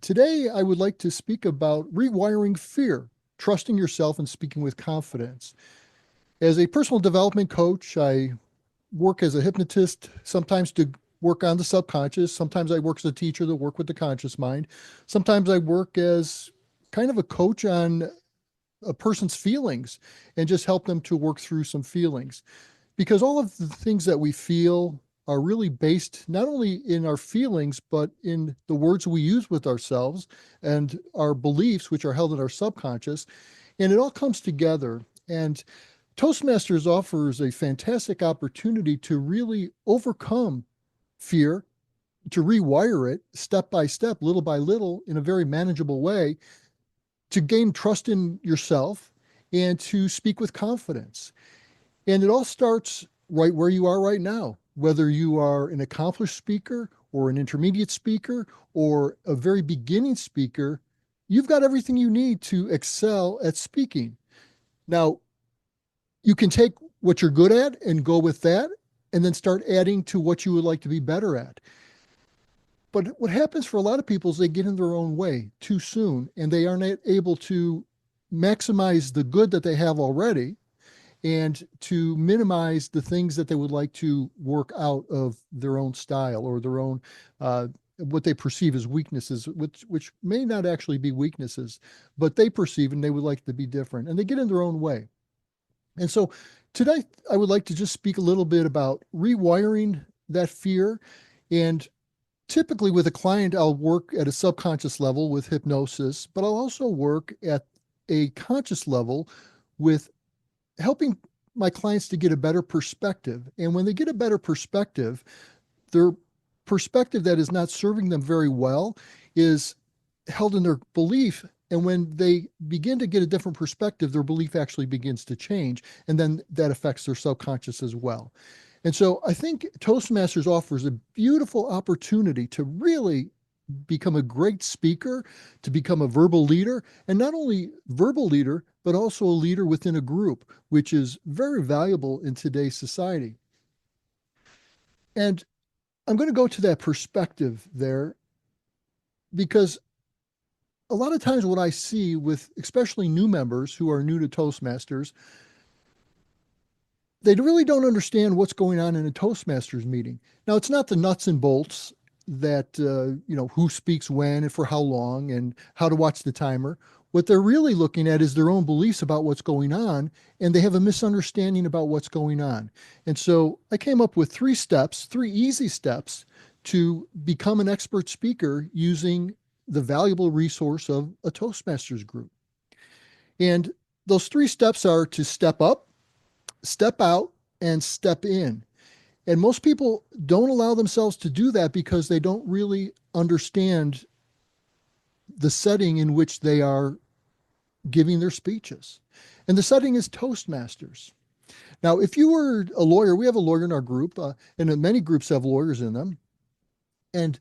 Today, I would like to speak about rewiring fear, trusting yourself and speaking with confidence. As a personal development coach, I work as a hypnotist, sometimes to work on the subconscious. Sometimes I work as a teacher to work with the conscious mind. Sometimes I work as kind of a coach on a person's feelings and just help them to work through some feelings. Because all of the things that we feel are really based not only in our feelings, but in the words we use with ourselves and our beliefs, which are held in our subconscious. And it all comes together. And Toastmasters offers a fantastic opportunity to really overcome fear, to rewire it step by step, little by little, in a very manageable way, to gain trust in yourself and to speak with confidence. And it all starts right where you are right now, whether you are an accomplished speaker or an intermediate speaker or a very beginning speaker, you've got everything you need to excel at speaking. Now, you can take what you're good at and go with that, and then start adding to what you would like to be better at. But what happens for a lot of people is they get in their own way too soon, and they aren't able to maximize the good that they have already and to minimize the things that they would like to work out of their own style or their own what they perceive as weaknesses, which may not actually be weaknesses, but they perceive and they would like to be different, and they get in their own way. And so today I would like to just speak a little bit about rewiring that fear. And typically with a client, I'll work at a subconscious level with hypnosis, but I'll also work at a conscious level with helping my clients to get a better perspective. And when they get a better perspective, their perspective that is not serving them very well is held in their belief. And when they begin to get a different perspective, their belief actually begins to change. And then that affects their subconscious as well. And so I think Toastmasters offers a beautiful opportunity to really become a great speaker, to become a verbal leader, and not only verbal leader, but also a leader within a group, which is very valuable in today's society. And I'm going to go to that perspective there because a lot of times what I see with especially new members who are new to Toastmasters, they really don't understand what's going on in a Toastmasters meeting. Now, it's not the nuts and bolts that, who speaks when and for how long and how to watch the timer. What they're really looking at is their own beliefs about what's going on, and they have a misunderstanding about what's going on. And so I came up with 3 steps, 3 easy steps to become an expert speaker using the valuable resource of a Toastmasters group. And those 3 steps are to step up, step out, and step in. And most people don't allow themselves to do that because they don't really understand the setting in which they are giving their speeches. And the setting is Toastmasters. Now, if you were a lawyer, we have a lawyer in our group, and many groups have lawyers in them. And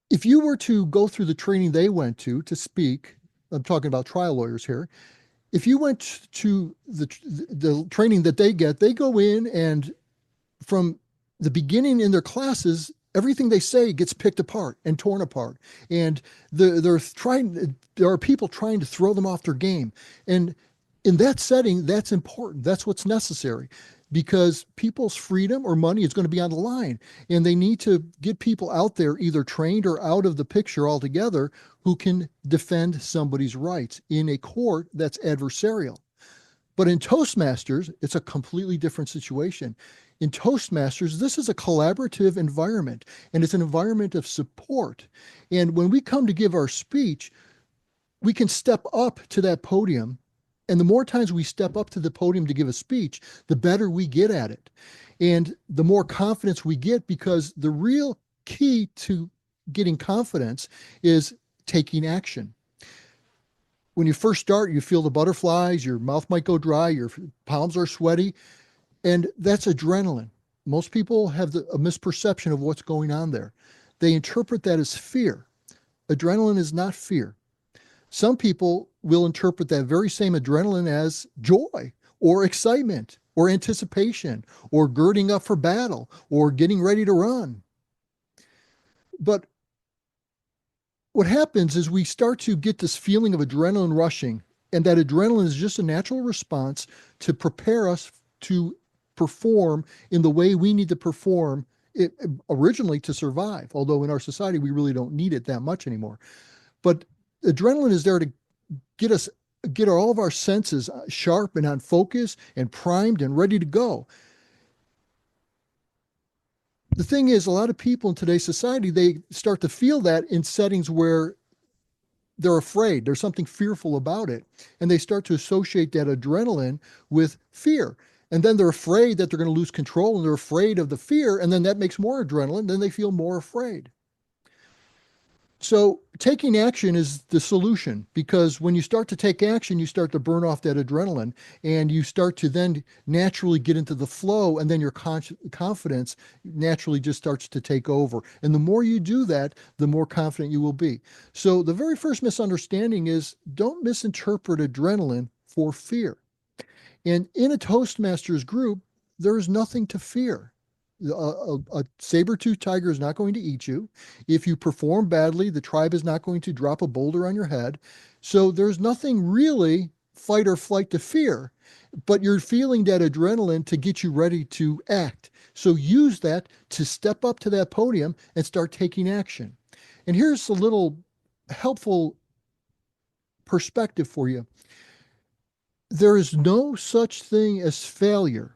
if you were to go through the training they went to speak, I'm talking about trial lawyers here, if you went to the training that they go in, and from the beginning in their classes, everything they say gets picked apart and torn apart, and there are people trying to throw them off their game. And in that setting, that's important. That's what's necessary, because people's freedom or money is going to be on the line, and they need to get people out there either trained or out of the picture altogether who can defend somebody's rights in a court that's adversarial. But in Toastmasters, it's a completely different situation. In Toastmasters, this is a collaborative environment, and it's an environment of support. And when we come to give our speech, we can step up to that podium. And the more times we step up to the podium to give a speech, the better we get at it. And the more confidence we get, because the real key to getting confidence is taking action. When you first start, you feel the butterflies, your mouth might go dry, your palms are sweaty, and that's adrenaline. Most people have a misperception of what's going on there. They interpret that as fear. Adrenaline is not fear. Some people will interpret that very same adrenaline as joy or excitement or anticipation or girding up for battle or getting ready to run. But what happens is we start to get this feeling of adrenaline rushing, and that adrenaline is just a natural response to prepare us to perform in the way we need to perform it originally to survive. Although in our society, we really don't need it that much anymore. But adrenaline is there to get us, get all of our senses sharp and on focus and primed and ready to go. The thing is, a lot of people in today's society, they start to feel that in settings where they're afraid, there's something fearful about it, and they start to associate that adrenaline with fear. And then they're afraid that they're going to lose control, and they're afraid of the fear, and then that makes more adrenaline, then they feel more afraid. So taking action is the solution, because when you start to take action, you start to burn off that adrenaline, and you start to then naturally get into the flow, and then your confidence naturally just starts to take over. And the more you do that, the more confident you will be. So the very first misunderstanding is, don't misinterpret adrenaline for fear. And in a Toastmasters group, there is nothing to fear. A saber-toothed tiger is not going to eat you. If you perform badly, the tribe is not going to drop a boulder on your head. So there's nothing really fight or flight to fear, but you're feeling that adrenaline to get you ready to act. So use that to step up to that podium and start taking action. And here's a little helpful perspective for you. There is no such thing as failure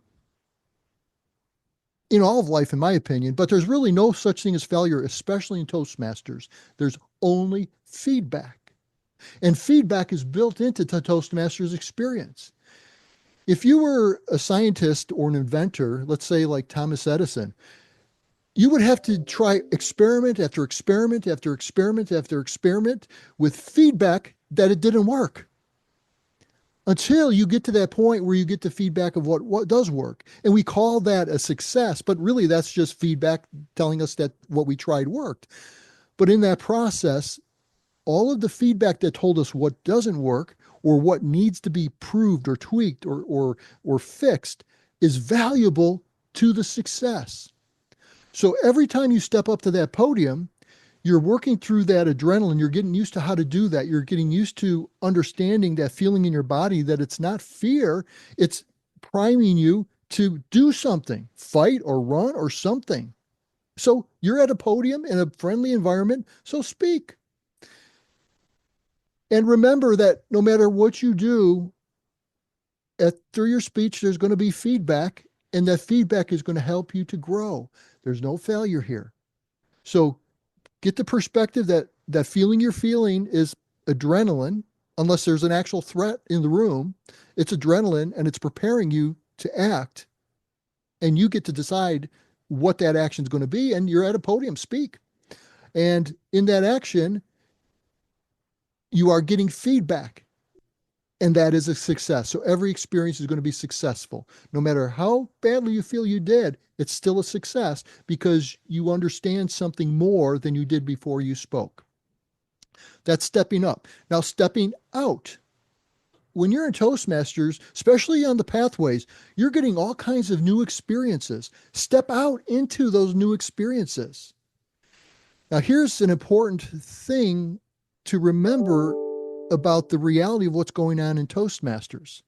in all of life, in my opinion, but there's really no such thing as failure, especially in Toastmasters. There's only feedback. And feedback is built into the Toastmasters experience. If you were a scientist or an inventor, let's say like Thomas Edison, you would have to try experiment after experiment after experiment after experiment with feedback that it didn't work, until you get to that point where you get the feedback of what does work. And we call that a success, but really that's just feedback telling us that what we tried worked. But in that process, all of the feedback that told us what doesn't work or what needs to be proved or tweaked or fixed is valuable to the success. So every time you step up to that podium, you're working through that adrenaline. You're getting used to how to do that. You're getting used to understanding that feeling in your body, that it's not fear. It's priming you to do something, fight or run or something. So you're at a podium in a friendly environment, so speak. And remember that no matter what you do, through your speech, there's going to be feedback, and that feedback is going to help you to grow. There's no failure here. So get the perspective that that feeling you're feeling is adrenaline, unless there's an actual threat in the room. It's adrenaline, and it's preparing you to act. And you get to decide what that action is going to be. And you're at a podium, speak. And in that action, you are getting feedback. And that is a success. So every experience is going to be successful. No matter how badly you feel you did, it's still a success because you understand something more than you did before you spoke. That's stepping up. Now, stepping out. When you're in Toastmasters, especially on the pathways, you're getting all kinds of new experiences. Step out into those new experiences. Now, here's an important thing to remember about the reality of what's going on in Toastmasters.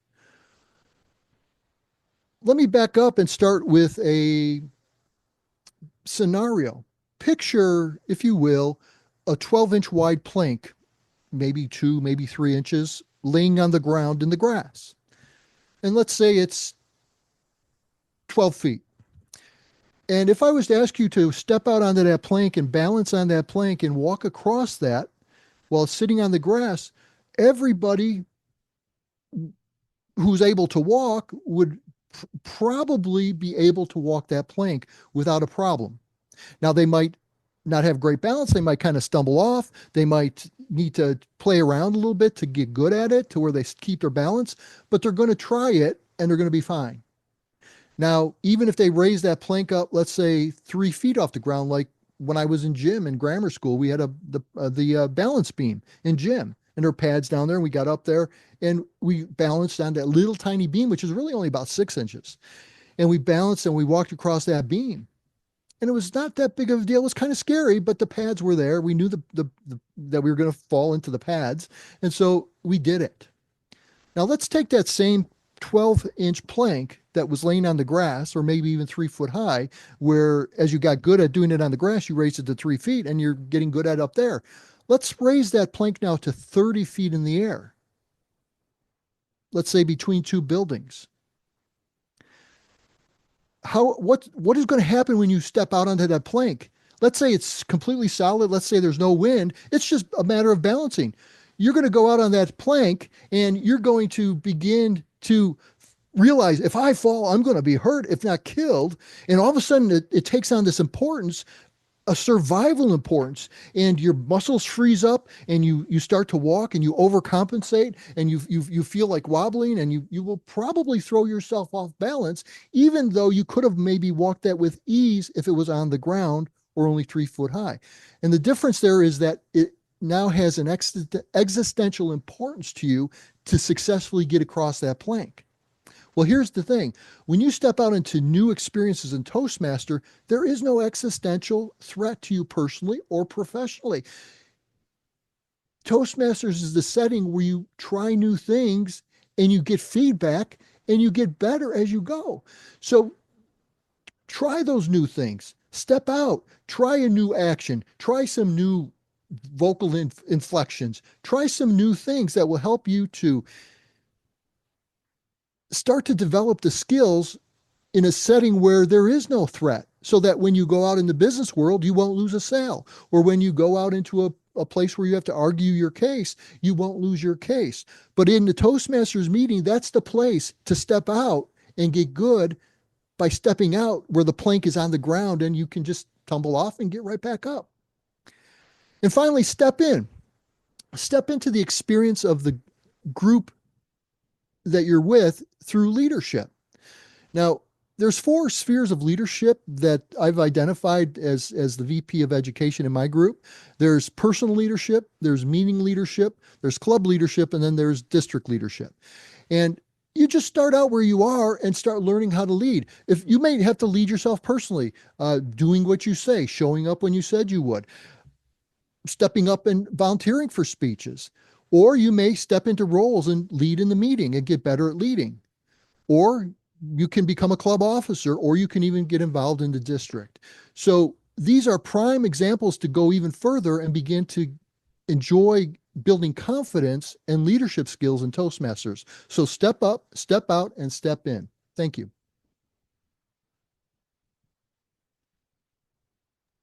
Let me back up and start with a scenario. Picture, if you will, a 12-inch wide plank, maybe 2, maybe 3 inches, laying on the ground in the grass. And let's say it's 12 feet. And if I was to ask you to step out onto that plank and balance on that plank and walk across that while sitting on the grass, everybody who's able to walk would probably be able to walk that plank without a problem. Now, they might not have great balance. They might kind of stumble off. They might need to play around a little bit to get good at it to where they keep their balance, but they're going to try it and they're going to be fine. Now, even if they raise that plank up, let's say 3 feet off the ground, like when I was in gym in grammar school, we had the balance beam in gym, and there were pads down there, and we got up there and we balanced on that little tiny beam, which is really only about 6 inches. And we balanced and we walked across that beam. And it was not that big of a deal. It was kind of scary, but the pads were there. We knew that we were going to fall into the pads. And so we did it. Now let's take that same 12-inch plank that was laying on the grass, or maybe even 3 foot high, where as you got good at doing it on the grass, you raised it to 3 feet and you're getting good at it up there. Let's raise that plank now to 30 feet in the air. Let's say between two buildings. What is going to happen when you step out onto that plank? Let's say it's completely solid. Let's say there's no wind. It's just a matter of balancing. You're going to go out on that plank and you're going to begin to realize, if I fall, I'm going to be hurt, if not killed. And all of a sudden it takes on this importance, a survival importance, and your muscles freeze up and you start to walk and you overcompensate and you feel like wobbling, and you will probably throw yourself off balance, even though you could have maybe walked that with ease if it was on the ground or only 3 foot high. And the difference there is that it now has an existential importance to you to successfully get across that plank. Well, here's the thing. When you step out into new experiences in Toastmaster, there is no existential threat to you personally or professionally. Toastmasters is the setting where you try new things and you get feedback and you get better as you go. So try those new things. Step out. Try a new action. Try some new vocal inflections. Try some new things that will help you to start to develop the skills in a setting where there is no threat, so that when you go out in the business world, you won't lose a sale. Or when you go out into a place where you have to argue your case, you won't lose your case. But in the Toastmasters meeting, that's the place to step out and get good by stepping out where the plank is on the ground and you can just tumble off and get right back up. And finally, step in. Step into the experience of the group that you're with through leadership. Now, there's 4 spheres of leadership that I've identified as the VP of education in my group. There's personal leadership, there's meeting leadership, there's club leadership, and then there's district leadership. And you just start out where you are and start learning how to lead. If you may have to lead yourself personally, doing what you say, showing up when you said you would, stepping up and volunteering for speeches. Or you may step into roles and lead in the meeting and get better at leading. Or you can become a club officer, or you can even get involved in the district. So these are prime examples to go even further and begin to enjoy building confidence and leadership skills in Toastmasters. So step up, step out, and step in. Thank you.